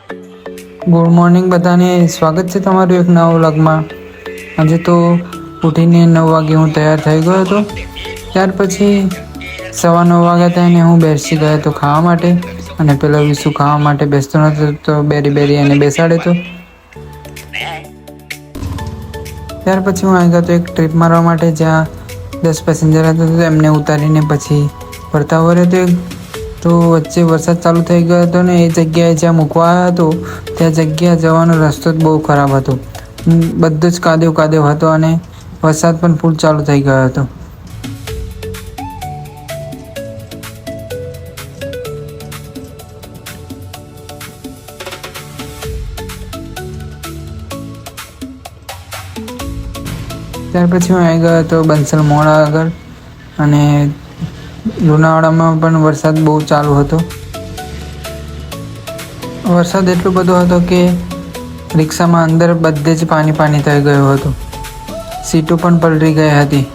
Good morning બધાને, સ્વાગત છે તમારું એક નવા વ્લોગમાં। આજે તો ઉઠીને 9 વાગે હું તૈયાર થઈ ગયો હતો। ત્યાર પછી 9:15 વાગ્યા હતા અને હું બેસી ગયો હતો ખાવા માટે। અને પેલો વિશુ ખાવા માટે બેસતો નતો તો બેરી એને બેસાડે તો। ત્યાર પછી હું આવી ગયો તો એક ટ્રીપ મારવા માટે, જ્યાં 10 પેસેન્જર હતા તો એમને ઉતારીને પછી ફરતા વળ્યો તો વચ્ચે વરસાદ ચાલુ થઈ ગયો હતો ને એ જગ્યાએ જ્યાં મૂકવા આવ્યો હતો ત્યાં જગ્યા જવાનો રસ્તો જ બહુ ખરાબ હતો। બધો જ કાદવ હતો અને વરસાદ પણ ફૂલ ચાલુ થઈ ગયો હતો। ત્યાર પછી હું આવી ગયો હતો બંસલ મોડ આગળ, અને લુણાવાડામાં પણ વરસાદ બહુ ચાલુ હતો। વરસાદ એટલો બધો હતો કે રિક્ષામાં અંદર બધે જ પાણી થઈ ગયું હતું। સીટો પણ પલળી ગઈ હતી।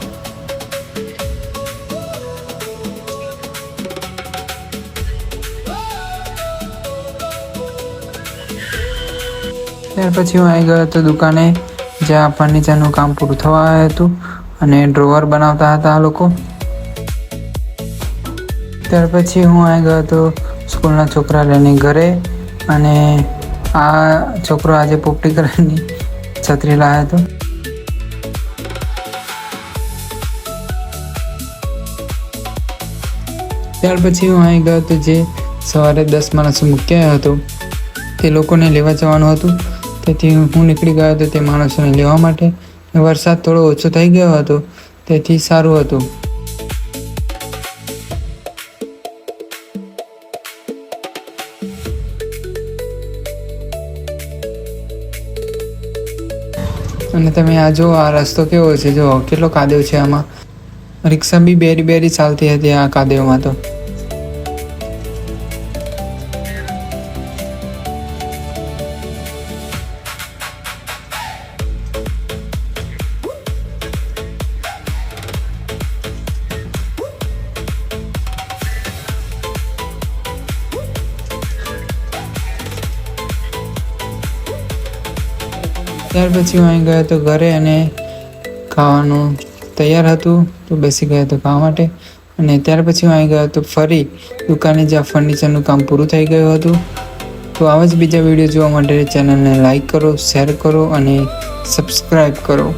ત્યાર પછી હું આવી ગયો હતો દુકાને, જ્યાં ફર્નિચરનું કામ પૂરું થવા આવ્યું હતું અને ડ્રોવર બનાવતા હતા આ લોકો। ત્યાર પછી હું આવી ગયો હતો સ્કૂલના છોકરા લઈને ઘરે, અને આ છોકરો આજે પોપટી કલરની છત્રી લાવ્યો હતો। ત્યાર પછી હું આવી ગયો હતો જે સવારે 10 માણસો મૂક્યા હતો તે લોકોને લેવા જવાનું હતું, તેથી હું નીકળી ગયો હતો તે માણસોને લેવા માટે। વરસાદ થોડો ઓછો થઈ ગયો હતો તેથી સારું હતું। અને તમે આ જો આ રસ્તો કેવો છે, જો કેટલો કાદવ છે આમાં। રિક્ષા બી બેરી ચાલતી હતી આ કાદવમાં તો। ત્યાર પછી હું આવી ગયો હતો ઘરે, અને ખાવાનું તૈયાર હતું તો બેસી ગયો હતો ખાવા માટે। અને ત્યાર પછી હું આવી ગયો હતો ફરી દુકાને, જ્યાં ફર્નિચરનું કામ પૂરું થઈ ગયું હતું। તો આવા જ બીજા વિડીયો જોવા માટે ચેનલને લાઈક કરો, શેર કરો અને સબસ્ક્રાઈબ કરો।